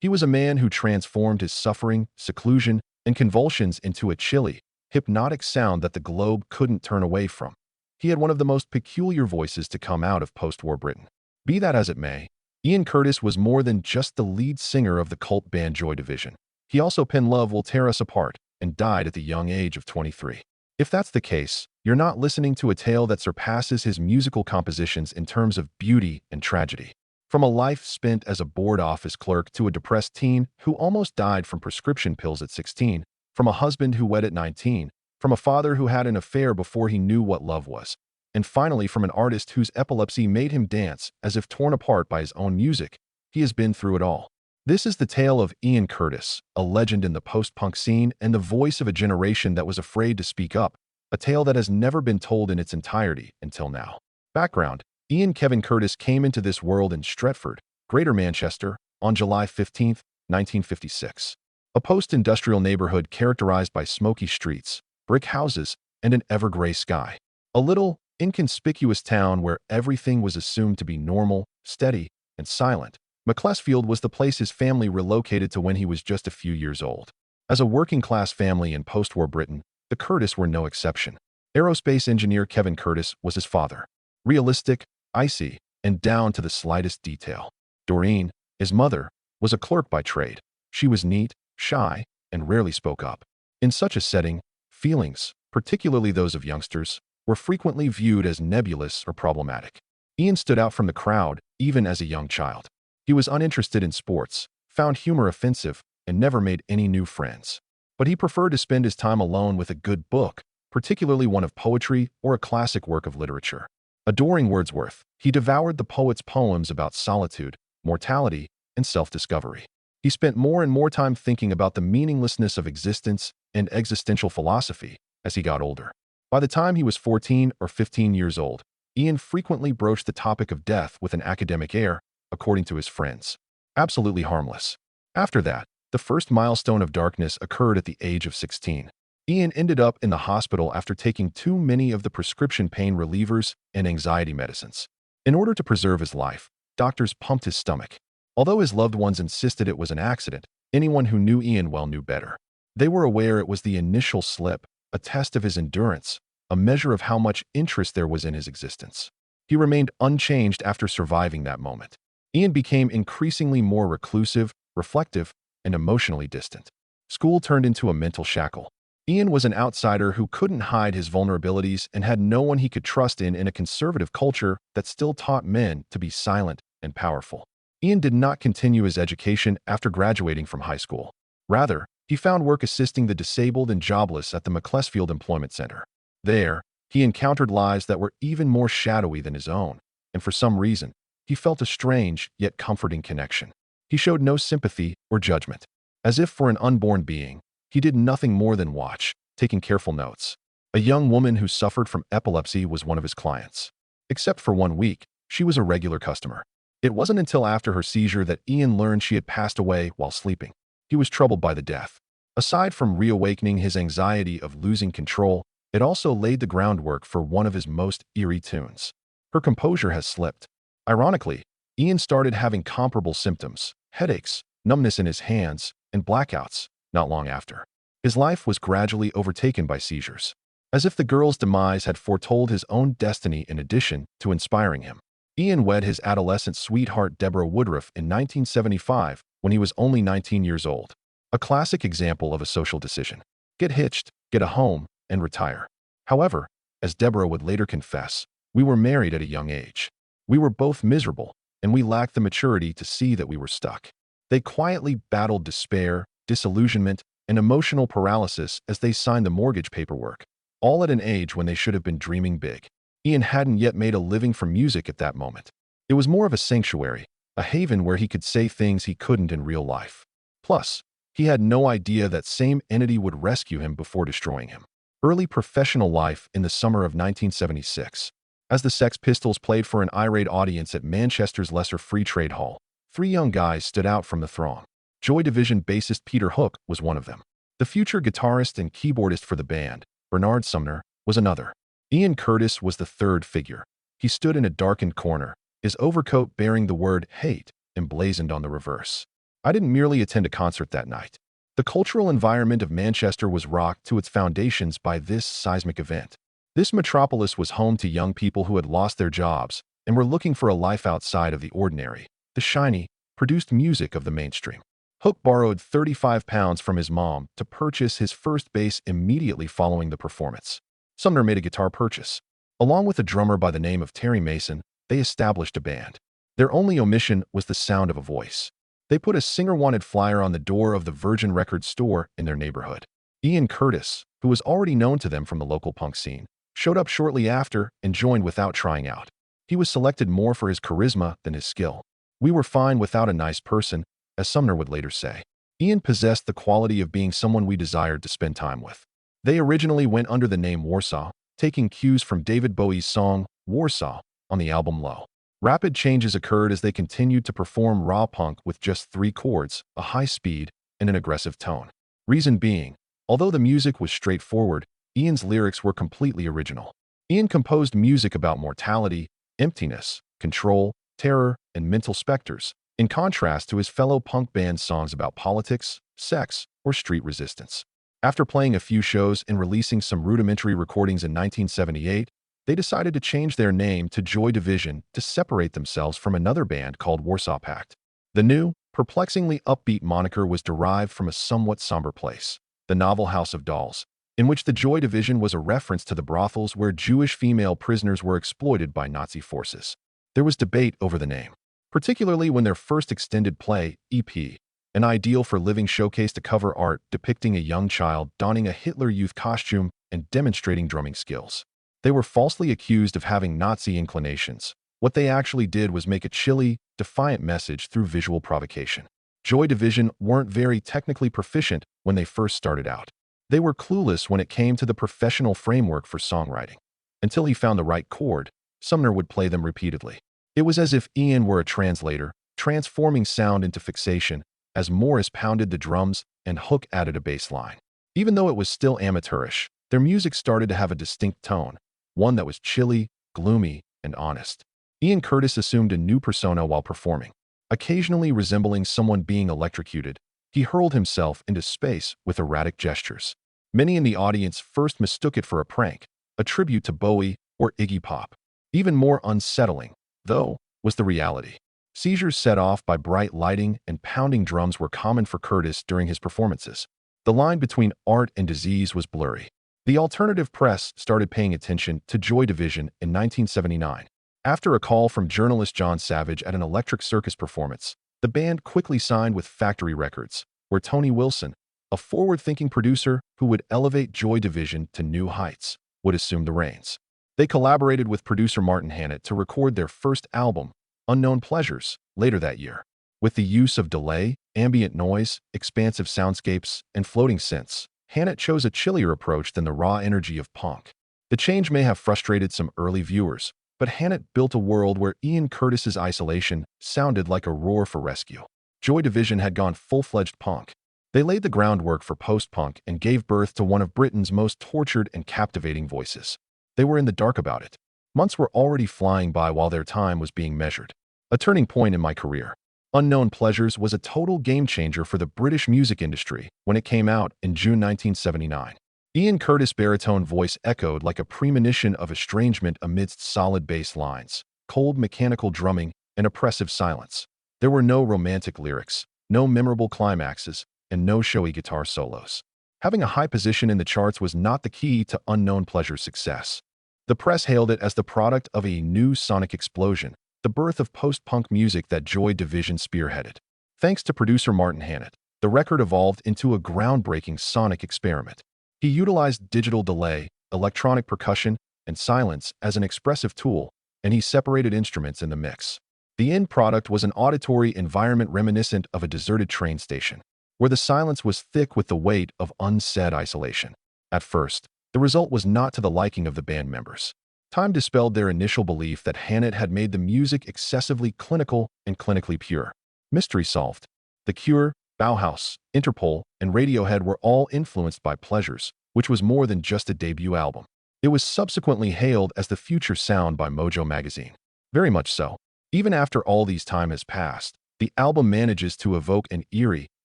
He was a man who transformed his suffering, seclusion, and convulsions into a chilly, hypnotic sound that the globe couldn't turn away from. He had one of the most peculiar voices to come out of post-war Britain. Be that as it may, Ian Curtis was more than just the lead singer of the cult band Joy Division. He also penned Love Will Tear Us Apart and died at the young age of 23. If that's the case, you're not listening to a tale that surpasses his musical compositions in terms of beauty and tragedy. From a life spent as a board office clerk to a depressed teen who almost died from prescription pills at 16, from a husband who wed at 19, from a father who had an affair before he knew what love was, and finally from an artist whose epilepsy made him dance as if torn apart by his own music, he has been through it all. This is the tale of Ian Curtis, a legend in the post-punk scene and the voice of a generation that was afraid to speak up, a tale that has never been told in its entirety until now. Background: Ian Kevin Curtis came into this world in Stretford, Greater Manchester, on July 15, 1956. A post-industrial neighborhood characterized by smoky streets, brick houses, and an ever-gray sky. A little, inconspicuous town where everything was assumed to be normal, steady, and silent. Macclesfield was the place his family relocated to when he was just a few years old. As a working-class family in post-war Britain, the Curtis were no exception. Aerospace engineer Kevin Curtis was his father. Realistic, icy, and down to the slightest detail. Doreen, his mother, was a clerk by trade. She was neat, shy, and rarely spoke up. In such a setting, feelings, particularly those of youngsters, were frequently viewed as nebulous or problematic. Ian stood out from the crowd, even as a young child. He was uninterested in sports, found humor offensive, and never made any new friends. But he preferred to spend his time alone with a good book, particularly one of poetry or a classic work of literature. Adoring Wordsworth, he devoured the poet's poems about solitude, mortality, and self-discovery. He spent more and more time thinking about the meaninglessness of existence and existential philosophy as he got older. By the time he was 14 or 15 years old, Ian frequently broached the topic of death with an academic air, according to his friends. Absolutely harmless. After that, the first milestone of darkness occurred at the age of 16. Ian ended up in the hospital after taking too many of the prescription pain relievers and anxiety medicines. In order to preserve his life, doctors pumped his stomach. Although his loved ones insisted it was an accident, anyone who knew Ian well knew better. They were aware it was the initial slip, a test of his endurance, a measure of how much interest there was in his existence. He remained unchanged after surviving that moment. Ian became increasingly more reclusive, reflective, and emotionally distant. School turned into a mental shackle. Ian was an outsider who couldn't hide his vulnerabilities and had no one he could trust in a conservative culture that still taught men to be silent and powerful. Ian did not continue his education after graduating from high school. Rather, he found work assisting the disabled and jobless at the Macclesfield Employment Center. There, he encountered lives that were even more shadowy than his own, and for some reason, he felt a strange yet comforting connection. He showed no sympathy or judgment. As if for an unborn being, he did nothing more than watch, taking careful notes. A young woman who suffered from epilepsy was one of his clients. Except for 1 week, she was a regular customer. It wasn't until after her seizure that Ian learned she had passed away while sleeping. He was troubled by the death. Aside from reawakening his anxiety of losing control, it also laid the groundwork for one of his most eerie tunes. Her composure has slipped. Ironically, Ian started having comparable symptoms, headaches, numbness in his hands, and blackouts, not long after. His life was gradually overtaken by seizures, as if the girl's demise had foretold his own destiny in addition to inspiring him. Ian wed his adolescent sweetheart Deborah Woodruff in 1975 when he was only 19 years old. A classic example of a social decision. Get hitched, get a home, and retire. However, as Deborah would later confess, we were married at a young age. We were both miserable, and we lacked the maturity to see that we were stuck. They quietly battled despair, disillusionment, and emotional paralysis as they signed the mortgage paperwork, all at an age when they should have been dreaming big. Ian hadn't yet made a living from music at that moment. It was more of a sanctuary, a haven where he could say things he couldn't in real life. Plus, he had no idea that same entity would rescue him before destroying him. Early professional life in the summer of 1976. As the Sex Pistols played for an irate audience at Manchester's Lesser Free Trade Hall, 3 young guys stood out from the throng. Joy Division bassist Peter Hook was one of them. The future guitarist and keyboardist for the band, Bernard Sumner, was another. Ian Curtis was the third figure. He stood in a darkened corner, his overcoat bearing the word hate emblazoned on the reverse. I didn't merely attend a concert that night. The cultural environment of Manchester was rocked to its foundations by this seismic event. This metropolis was home to young people who had lost their jobs and were looking for a life outside of the ordinary, the shiny, produced music of the mainstream. Hook borrowed £35 from his mom to purchase his first bass immediately following the performance. Sumner made a guitar purchase. Along with a drummer by the name of Terry Mason, they established a band. Their only omission was the sound of a voice. They put a singer-wanted flyer on the door of the Virgin Records store in their neighborhood. Ian Curtis, who was already known to them from the local punk scene, showed up shortly after and joined without trying out. He was selected more for his charisma than his skill. We were fine without a nice person, as Sumner would later say. Ian possessed the quality of being someone we desired to spend time with. They originally went under the name Warsaw, taking cues from David Bowie's song, Warsaw, on the album Low. Rapid changes occurred as they continued to perform raw punk with just 3 chords, a high speed, and an aggressive tone. Reason being, although the music was straightforward, Ian's lyrics were completely original. Ian composed music about mortality, emptiness, control, terror, and mental specters, in contrast to his fellow punk band's songs about politics, sex, or street resistance. After playing a few shows and releasing some rudimentary recordings in 1978, they decided to change their name to Joy Division to separate themselves from another band called Warsaw Pact. The new, perplexingly upbeat moniker was derived from a somewhat somber place, the novel House of Dolls, in which the Joy Division was a reference to the brothels where Jewish female prisoners were exploited by Nazi forces. There was debate over the name, particularly when their first extended play, EP, an ideal for living, showcased a cover art depicting a young child donning a Hitler Youth costume and demonstrating drumming skills. They were falsely accused of having Nazi inclinations. What they actually did was make a chilly, defiant message through visual provocation. Joy Division weren't very technically proficient when they first started out. They were clueless when it came to the professional framework for songwriting. Until he found the right chord, Sumner would play them repeatedly. It was as if Ian were a translator, transforming sound into fixation, as Morris pounded the drums and Hook added a bass line. Even though it was still amateurish, their music started to have a distinct tone, one that was chilly, gloomy, and honest. Ian Curtis assumed a new persona while performing. Occasionally resembling someone being electrocuted, he hurled himself into space with erratic gestures. Many in the audience first mistook it for a prank, a tribute to Bowie or Iggy Pop. Even more unsettling, though, was the reality. Seizures set off by bright lighting and pounding drums were common for Curtis during his performances. The line between art and disease was blurry. The alternative press started paying attention to Joy Division in 1979. After a call from journalist John Savage at an Electric Circus performance, the band quickly signed with Factory Records, where Tony Wilson, a forward-thinking producer who would elevate Joy Division to new heights, would assume the reins. They collaborated with producer Martin Hannett to record their first album, Unknown Pleasures, later that year. With the use of delay, ambient noise, expansive soundscapes, and floating synths, Hannett chose a chillier approach than the raw energy of punk. The change may have frustrated some early viewers, but Hannett built a world where Ian Curtis's isolation sounded like a roar for rescue. Joy Division had gone full-fledged punk. They laid the groundwork for post-punk and gave birth to one of Britain's most tortured and captivating voices. They were in the dark about it. Months were already flying by while their time was being measured. A turning point in my career. Unknown Pleasures was a total game-changer for the British music industry when it came out in June 1979. Ian Curtis' baritone voice echoed like a premonition of estrangement amidst solid bass lines, cold mechanical drumming, and oppressive silence. There were no romantic lyrics, no memorable climaxes, and no showy guitar solos. Having a high position in the charts was not the key to Unknown Pleasure's success. The press hailed it as the product of a new sonic explosion, the birth of post-punk music that Joy Division spearheaded. Thanks to producer Martin Hannett, the record evolved into a groundbreaking sonic experiment. He utilized digital delay, electronic percussion, and silence as an expressive tool, and he separated instruments in the mix. The end product was an auditory environment reminiscent of a deserted train station, where the silence was thick with the weight of unsaid isolation. At first, the result was not to the liking of the band members. Time dispelled their initial belief that Hannett had made the music excessively clinical and clinically pure. Mystery solved. The Cure, Bauhaus, Interpol, and Radiohead were all influenced by Pleasures, which was more than just a debut album. It was subsequently hailed as the future sound by Mojo magazine. Very much so. Even after all these time has passed, The album manages to evoke an eerie,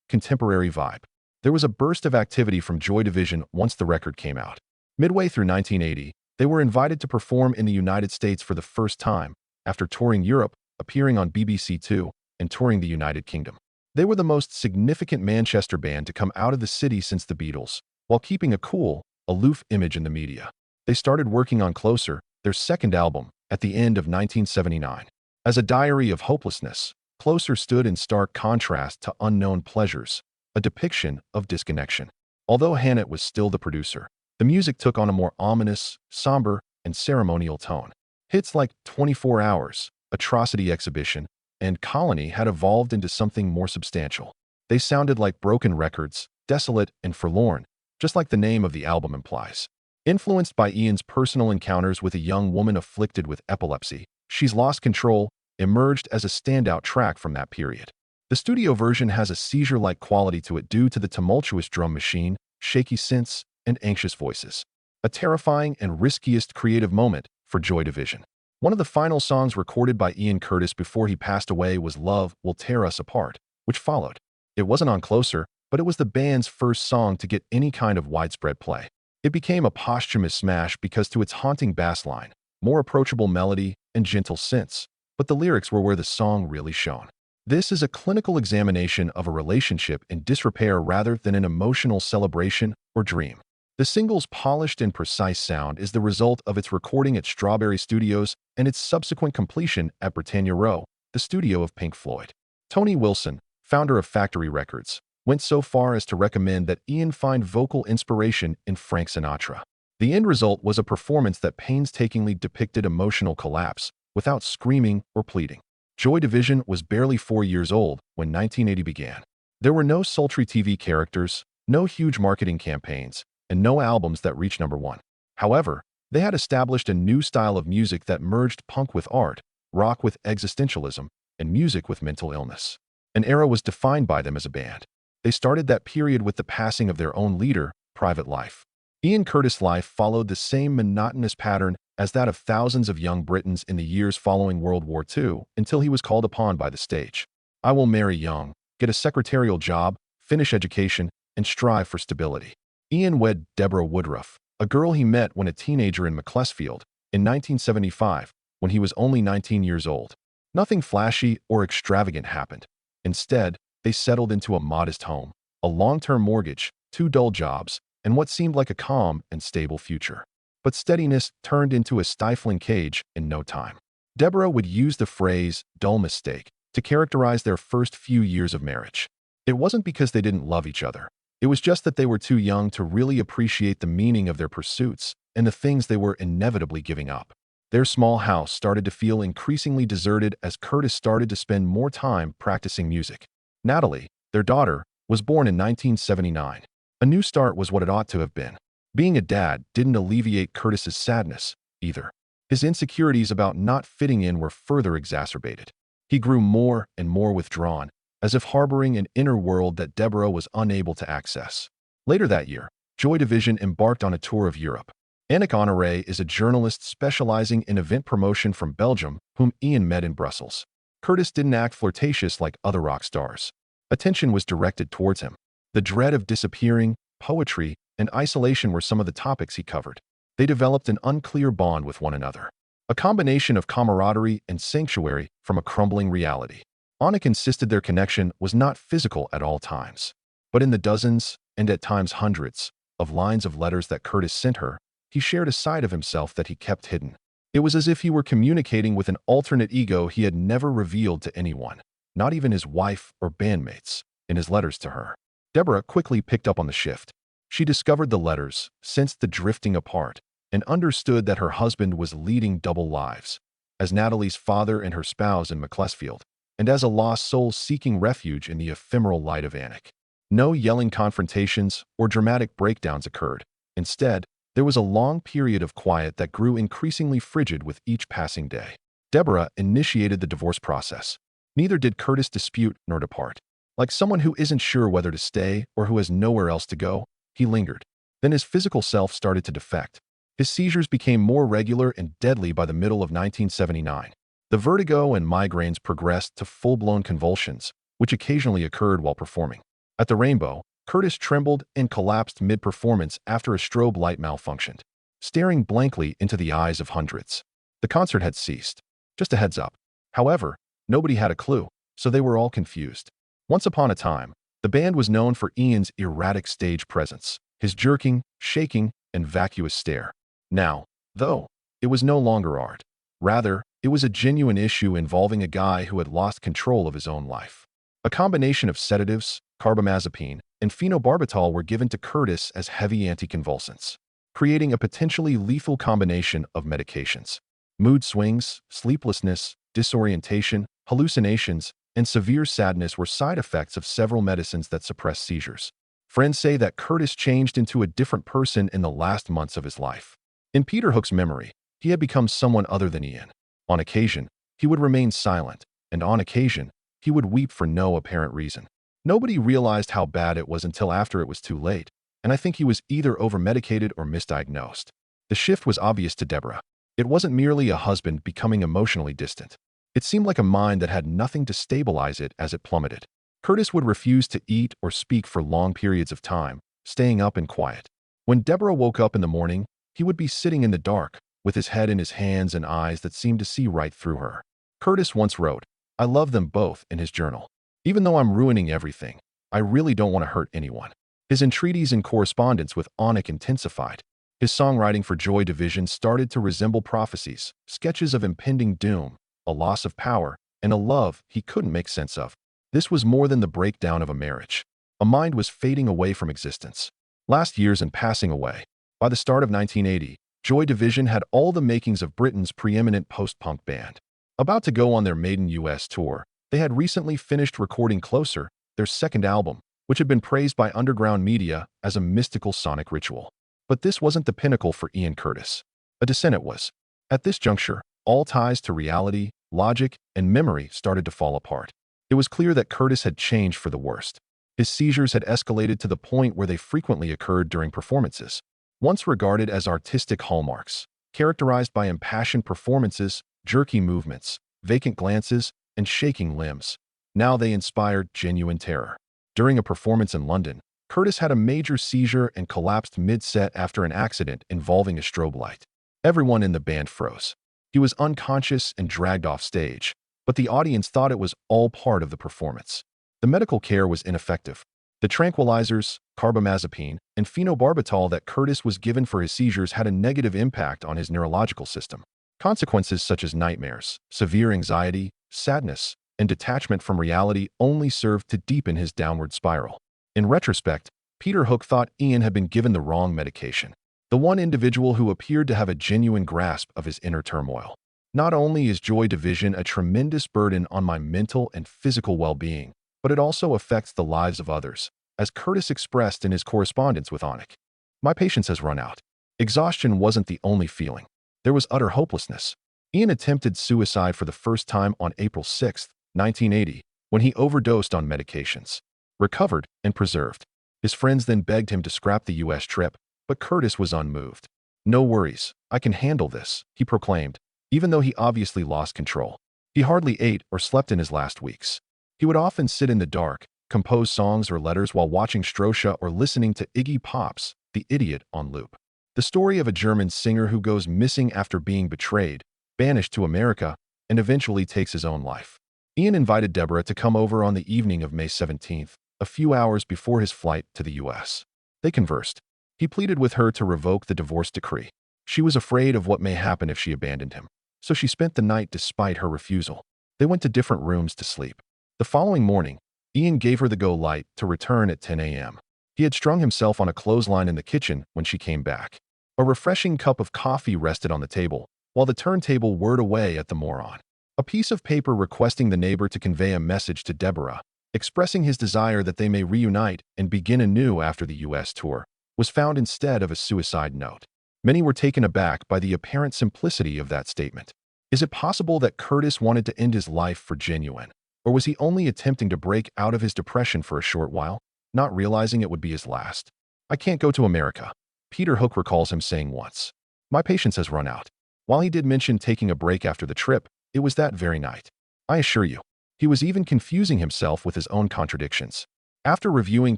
contemporary vibe. There was a burst of activity from Joy Division once the record came out. Midway through 1980, they were invited to perform in the United States for the first time, after touring Europe, appearing on BBC Two, and touring the United Kingdom. They were the most significant Manchester band to come out of the city since the Beatles, while keeping a cool, aloof image in the media. They started working on Closer, their second album, at the end of 1979. As a diary of hopelessness, Closer stood in stark contrast to Unknown Pleasures, a depiction of disconnection. Although Hannett was still the producer, the music took on a more ominous, somber, and ceremonial tone. Hits like 24 Hours, Atrocity Exhibition, and Colony had evolved into something more substantial. They sounded like broken records, desolate and forlorn, just like the name of the album implies. Influenced by Ian's personal encounters with a young woman afflicted with epilepsy, She's Lost Control emerged as a standout track from that period. The studio version has a seizure-like quality to it due to the tumultuous drum machine, shaky synths, and anxious voices. A terrifying and riskiest creative moment for Joy Division. One of the final songs recorded by Ian Curtis before he passed away was Love Will Tear Us Apart, which followed. It wasn't on Closer, but it was the band's first song to get any kind of widespread play. It became a posthumous smash because to its haunting bass line, more approachable melody, and gentle synths, but the lyrics were where the song really shone. This is a clinical examination of a relationship in disrepair rather than an emotional celebration or dream. The single's polished and precise sound is the result of its recording at Strawberry Studios and its subsequent completion at Britannia Row, the studio of Pink Floyd. Tony Wilson, founder of Factory Records, went so far as to recommend that Ian find vocal inspiration in Frank Sinatra. The end result was a performance that painstakingly depicted emotional collapse, without screaming or pleading. Joy Division was barely 4 years old when 1980 began. There were no sultry TV characters, no huge marketing campaigns, and no albums that reached #1. However, they had established a new style of music that merged punk with art, rock with existentialism, and music with mental illness. An era was defined by them as a band. They started that period with the passing of their own leader, Private Life. Ian Curtis' life followed the same monotonous pattern as that of thousands of young Britons in the years following World War II until he was called upon by the stage. I will marry young, get a secretarial job, finish education, and strive for stability. Ian wed Deborah Woodruff, a girl he met when a teenager in Macclesfield, in 1975, when he was only 19 years old. Nothing flashy or extravagant happened. Instead, they settled into a modest home, a long-term mortgage, 2 dull jobs, and what seemed like a calm and stable future. But steadiness turned into a stifling cage in no time. Deborah would use the phrase dull mistake to characterize their first few years of marriage. It wasn't because they didn't love each other. It was just that they were too young to really appreciate the meaning of their pursuits and the things they were inevitably giving up. Their small house started to feel increasingly deserted as Curtis started to spend more time practicing music. Natalie, their daughter, was born in 1979. A new start was what it ought to have been. Being a dad didn't alleviate Curtis's sadness, either. His insecurities about not fitting in were further exacerbated. He grew more and more withdrawn, as if harboring an inner world that Deborah was unable to access. Later that year, Joy Division embarked on a tour of Europe. Annick Honoré is a journalist specializing in event promotion from Belgium whom Ian met in Brussels. Curtis didn't act flirtatious like other rock stars. Attention was directed towards him. The dread of disappearing, poetry, and isolation were some of the topics he covered. They developed an unclear bond with one another, a combination of camaraderie and sanctuary from a crumbling reality. Annick insisted their connection was not physical at all times, but in the dozens, and at times hundreds, of lines of letters that Curtis sent her, he shared a side of himself that he kept hidden. It was as if he were communicating with an alternate ego he had never revealed to anyone, not even his wife or bandmates, in his letters to her. Deborah quickly picked up on the shift. She discovered the letters, sensed the drifting apart, and understood that her husband was leading double lives, as Natalie's father and her spouse in Macclesfield, and as a lost soul seeking refuge in the ephemeral light of Annick. No yelling confrontations or dramatic breakdowns occurred. Instead, there was a long period of quiet that grew increasingly frigid with each passing day. Deborah initiated the divorce process. Neither did Curtis dispute nor depart. Like someone who isn't sure whether to stay or who has nowhere else to go, he lingered. Then his physical self started to defect. His seizures became more regular and deadly by the middle of 1979. The vertigo and migraines progressed to full-blown convulsions, which occasionally occurred while performing. At the Rainbow, Curtis trembled and collapsed mid-performance after a strobe light malfunctioned, staring blankly into the eyes of hundreds. The concert had ceased. Just a heads up. However, nobody had a clue, so they were all confused. Once upon a time, the band was known for Ian's erratic stage presence, his jerking, shaking, and vacuous stare. Now, though, it was no longer art. Rather, it was a genuine issue involving a guy who had lost control of his own life. A combination of sedatives, carbamazepine, and phenobarbital were given to Curtis as heavy anticonvulsants, creating a potentially lethal combination of medications. Mood swings, sleeplessness, disorientation, hallucinations, and severe sadness were side effects of several medicines that suppress seizures. Friends say that Curtis changed into a different person in the last months of his life. In Peter Hook's memory, he had become someone other than Ian. On occasion, he would remain silent, and on occasion, he would weep for no apparent reason. Nobody realized how bad it was until after it was too late, and I think he was either overmedicated or misdiagnosed. The shift was obvious to Deborah. It wasn't merely a husband becoming emotionally distant. It seemed like a mind that had nothing to stabilize it as it plummeted. Curtis would refuse to eat or speak for long periods of time, staying up in quiet. When Deborah woke up in the morning, he would be sitting in the dark, with his head in his hands and eyes that seemed to see right through her. Curtis once wrote, "I love them both," in his journal. "Even though I'm ruining everything, I really don't want to hurt anyone." His entreaties and correspondence with Onik intensified. His songwriting for Joy Division started to resemble prophecies, sketches of impending doom, a loss of power, and a love he couldn't make sense of. This was more than the breakdown of a marriage. A mind was fading away from existence. Last years and passing away. By the start of 1980, Joy Division had all the makings of Britain's preeminent post-punk band. About to go on their maiden US tour, they had recently finished recording Closer, their second album, which had been praised by underground media as a mystical sonic ritual. But this wasn't the pinnacle for Ian Curtis. A descent it was. At this juncture, all ties to reality, logic, and memory started to fall apart. It was clear that Curtis had changed for the worst. His seizures had escalated to the point where they frequently occurred during performances. Once regarded as artistic hallmarks, characterized by impassioned performances, jerky movements, vacant glances, and shaking limbs. Now they inspired genuine terror. During a performance in London, Curtis had a major seizure and collapsed mid-set after an accident involving a strobe light. Everyone in the band froze. He was unconscious and dragged off stage, but the audience thought it was all part of the performance. The medical care was ineffective. The tranquilizers, carbamazepine, and phenobarbital that Curtis was given for his seizures had a negative impact on his neurological system. Consequences such as nightmares, severe anxiety, sadness, and detachment from reality only served to deepen his downward spiral. In retrospect, Peter Hook thought Ian had been given the wrong medication. The one individual who appeared to have a genuine grasp of his inner turmoil. Not only is Joy Division a tremendous burden on my mental and physical well-being, but it also affects the lives of others, as Curtis expressed in his correspondence with Onik. My patience has run out. Exhaustion wasn't the only feeling. There was utter hopelessness. Ian attempted suicide for the first time on April 6, 1980, when he overdosed on medications. Recovered and preserved. His friends then begged him to scrap the US trip, but Curtis was unmoved. "No worries, I can handle this," he proclaimed, even though he obviously lost control. He hardly ate or slept in his last weeks. He would often sit in the dark, compose songs or letters while watching Strosha or listening to Iggy Pop's The Idiot on loop. The story of a German singer who goes missing after being betrayed, banished to America, and eventually takes his own life. Ian invited Deborah to come over on the evening of May 17th, a few hours before his flight to the US. They conversed. He pleaded with her to revoke the divorce decree. She was afraid of what may happen if she abandoned him, so she spent the night despite her refusal. They went to different rooms to sleep. The following morning, Ian gave her the go-light to return at 10 a.m. He had strung himself on a clothesline in the kitchen when she came back. A refreshing cup of coffee rested on the table, while the turntable whirred away at the moron. A piece of paper requesting the neighbor to convey a message to Deborah, expressing his desire that they may reunite and begin anew after the US tour, was found instead of a suicide note. Many were taken aback by the apparent simplicity of that statement. Is it possible that Curtis wanted to end his life for genuine? Or was he only attempting to break out of his depression for a short while, not realizing it would be his last? "I can't go to America," Peter Hook recalls him saying once. "My patience has run out." While he did mention taking a break after the trip, It was that very night. I assure you. He was even confusing himself with his own contradictions. After reviewing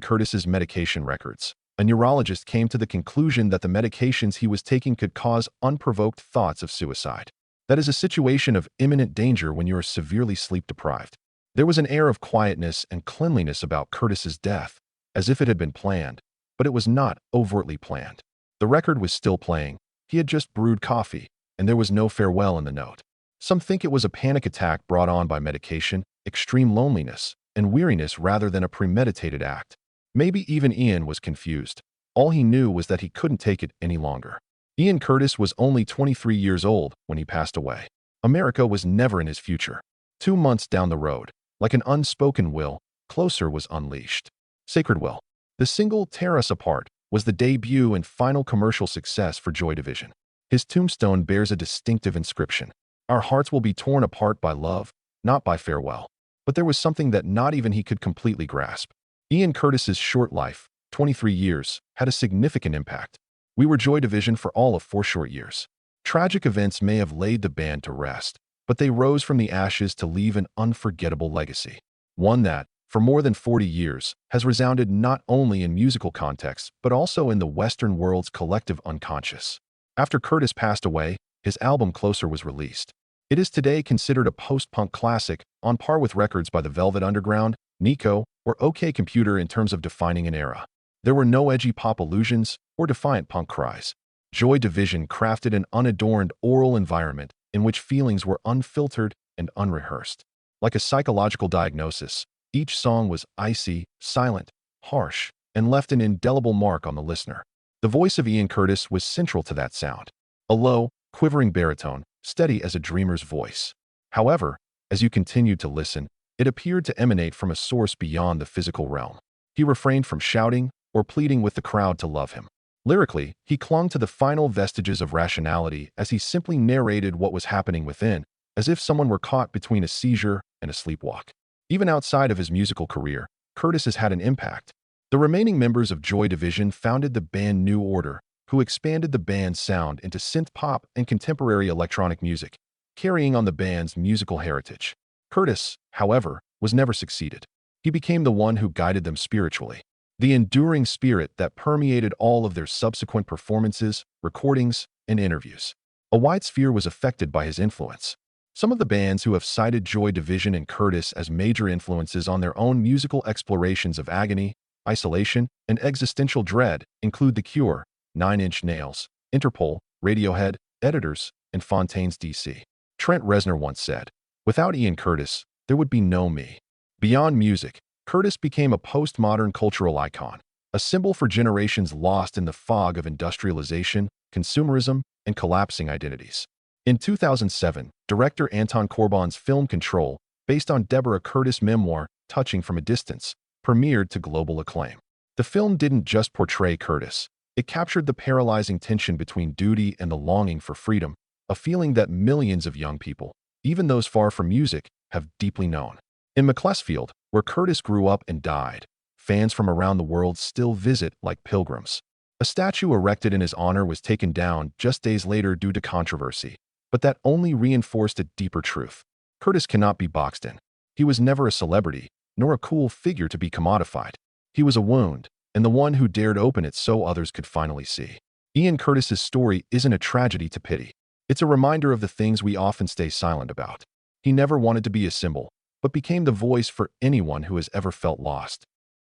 Curtis's medication records, a neurologist came to the conclusion that the medications he was taking could cause unprovoked thoughts of suicide. That is a situation of imminent danger when you are severely sleep-deprived. There was an air of quietness and cleanliness about Curtis's death, as if it had been planned, but it was not overtly planned. The record was still playing. He had just brewed coffee, and there was no farewell in the note. Some think it was a panic attack brought on by medication, extreme loneliness, and weariness rather than a premeditated act. Maybe even Ian was confused. All he knew was that he couldn't take it any longer. Ian Curtis was only 23 years old when he passed away. America was never in his future. 2 months down the road, like an unspoken will, closer was unleashed. Sacred Will. The single Tear Us Apart was the debut and final commercial success for Joy Division. His tombstone bears a distinctive inscription. Our hearts will be torn apart by love, not by farewell. But there was something that not even he could completely grasp. Ian Curtis's short life, 23 years, had a significant impact. We were Joy Division for all of 4 short years. Tragic events may have laid the band to rest, but they rose from the ashes to leave an unforgettable legacy. One that, for more than 40 years, has resounded not only in musical contexts, but also in the Western world's collective unconscious. After Curtis passed away, his album Closer was released. It is today considered a post-punk classic, on par with records by the Velvet Underground, Nico, or OK Computer in terms of defining an era. There were no edgy pop allusions or defiant punk cries. Joy Division crafted an unadorned oral environment in which feelings were unfiltered and unrehearsed. Like a psychological diagnosis, each song was icy, silent, harsh, and left an indelible mark on the listener. The voice of Ian Curtis was central to that sound. A low, quivering baritone, steady as a dreamer's voice. However, as you continued to listen, it appeared to emanate from a source beyond the physical realm. He refrained from shouting or pleading with the crowd to love him. Lyrically, he clung to the final vestiges of rationality as he simply narrated what was happening within, as if someone were caught between a seizure and a sleepwalk. Even outside of his musical career, Curtis has had an impact. The remaining members of Joy Division founded the band New Order, who expanded the band's sound into synth pop and contemporary electronic music, carrying on the band's musical heritage. Curtis, however, was never succeeded. He became the one who guided them spiritually. The enduring spirit that permeated all of their subsequent performances, recordings, and interviews. A wide sphere was affected by his influence. Some of the bands who have cited Joy Division and Curtis as major influences on their own musical explorations of agony, isolation, and existential dread include The Cure, 9 Inch Nails, Interpol, Radiohead, Editors, and Fontaines DC. Trent Reznor once said, "Without Ian Curtis, there would be no me." Beyond music, Curtis became a postmodern cultural icon, a symbol for generations lost in the fog of industrialization, consumerism, and collapsing identities. In 2007, director Anton Corbijn's film Control, based on Deborah Curtis' memoir Touching from a Distance, premiered to global acclaim. The film didn't just portray Curtis. It captured the paralyzing tension between duty and the longing for freedom, a feeling that millions of young people, even those far from music, have deeply known. In Macclesfield, where Curtis grew up and died, fans from around the world still visit like pilgrims. A statue erected in his honor was taken down just days later due to controversy, but that only reinforced a deeper truth. Curtis cannot be boxed in. He was never a celebrity, nor a cool figure to be commodified. He was a wound, and the one who dared open it so others could finally see. Ian Curtis's story isn't a tragedy to pity. It's a reminder of the things we often stay silent about. He never wanted to be a symbol, but became the voice for anyone who has ever felt lost.